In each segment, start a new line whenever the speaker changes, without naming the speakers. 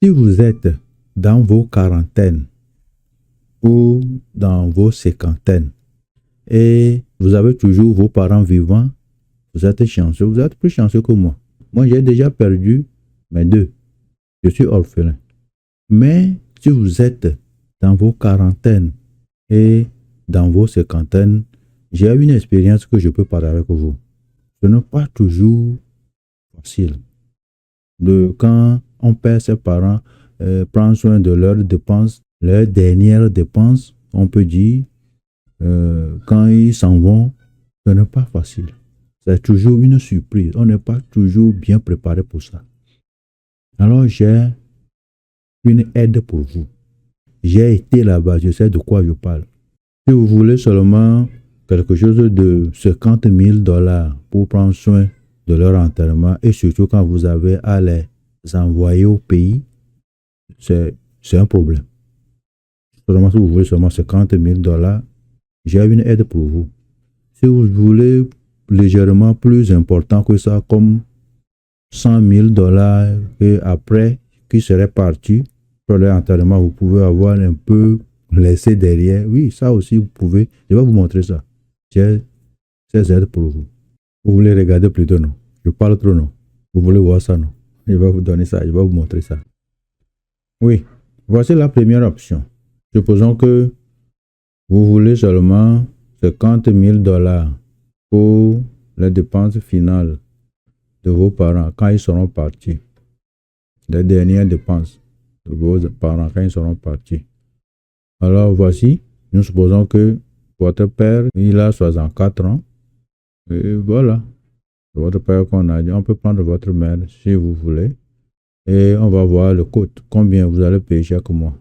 Si vous êtes dans vos quarantaines ou dans vos cinquantaines et vous avez toujours vos parents vivants, vous êtes chanceux, vous êtes plus chanceux que moi. Moi, j'ai déjà perdu mes deux. Je suis orphelin. Mais si vous êtes dans vos quarantaines et dans vos cinquantaines, j'ai une expérience que je peux partager avec vous. Ce n'est pas toujours facile. Quand on perd ses parents, prendre soin de leurs dépenses, leurs dernières dépenses, on peut dire, quand ils s'en vont, ce n'est pas facile. C'est toujours une surprise. On n'est pas toujours bien préparé pour ça. Alors j'ai une aide pour vous. J'ai été là-bas, je sais de quoi je parle. Si vous voulez seulement quelque chose de 50 000 $ pour prendre soin de leur enterrement, et surtout quand vous avez à les envoyer au pays, c'est un problème. Seulement si vous voulez seulement 50 000 $, j'ai une aide pour vous. Si vous voulez légèrement plus important que ça, comme 100 000 $ et après, qui serait parti pour leur enterrement, vous pouvez avoir un peu laissé derrière. Oui, ça aussi, vous pouvez. Je vais vous montrer ça. J'ai ces aides pour vous. Vous voulez regarder plutôt, non? Je parle trop, non? Vous voulez voir ça, non? Je vais vous donner ça, je vais vous montrer ça. Oui, voici la première option. Supposons que vous voulez seulement 50 000 $ pour les dépenses finales de vos parents quand ils seront partis. Les dernières dépenses de vos parents quand ils seront partis. Alors voici, nous supposons que votre père, il a 64 ans. Et voilà, votre père qu'on a dit, on peut prendre votre mère si vous voulez. Et on va voir le coût, combien vous allez payer chaque mois.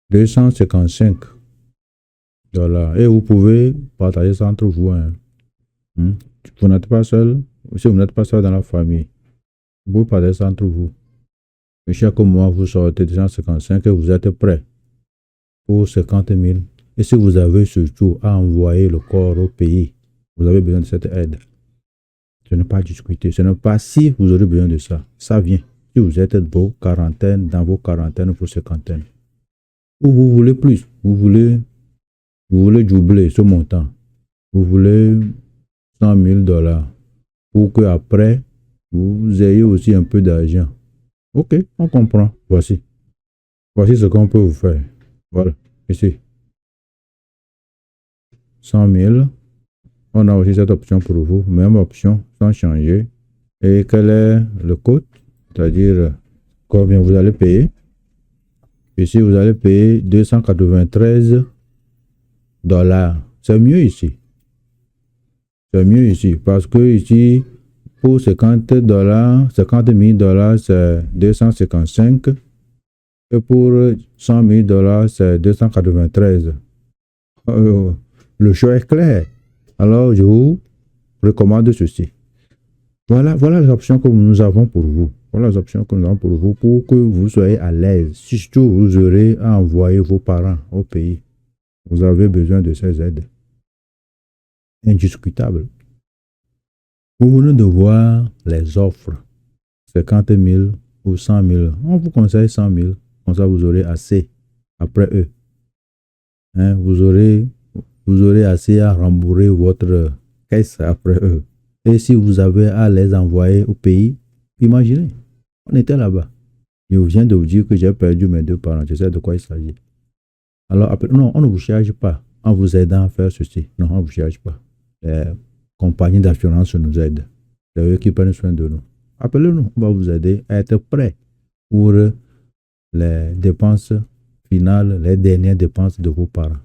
255 $. Et vous pouvez partager ça entre vous. Hein. Vous n'êtes pas seul. Si vous n'êtes pas seul dans la famille, vous pouvez partager ça entre vous. Et chaque mois, vous sortez 255 et vous êtes prêt pour 50 000. Et si vous avez surtout à envoyer le corps au pays, vous avez besoin de cette aide. Ce n'est pas discuté. Ce n'est pas si vous aurez besoin de ça. Ça vient. Si vous êtes dans vos quarantaines ou cinquantaines. Ou vous voulez plus. Vous voulez doubler ce montant. Vous voulez 100 000 $ pour que après vous ayez aussi un peu d'argent. Ok, on comprend. Voici ce qu'on peut vous faire. Voilà, ici. 100 000. On a aussi cette option pour vous. Même option, sans changer. Et quel est le coût? C'est-à-dire combien vous allez payer. Ici, vous allez payer 293 $. C'est mieux ici. C'est mieux ici. Parce que ici, pour 50 000 $, c'est 255. Et pour 100 000 $, c'est 293. Le choix est clair. Alors, je vous recommande ceci. Voilà les options que nous avons pour vous. Voilà les options que nous avons pour vous, pour que vous soyez à l'aise. Surtout, vous aurez à envoyer vos parents au pays. Vous avez besoin de ces aides. Indiscutable. Vous venez de voir les offres. 50 000 ou 100 000. On vous conseille 100 000. Comme ça, vous aurez assez après eux. Hein, vous aurez assez à rembourser votre caisse après eux. Et si vous avez à les envoyer au pays, imaginez, on était là-bas. Je viens de vous dire que j'ai perdu mes deux parents. Je sais de quoi il s'agit. Alors, après, non, on ne vous charge pas en vous aidant à faire ceci. Non, on ne vous charge pas. Les compagnies d'assurance nous aident. C'est eux qui prennent soin de nous. Appelez-nous, on va vous aider à être prêts pour les dépenses finales, les dernières dépenses de vos parents.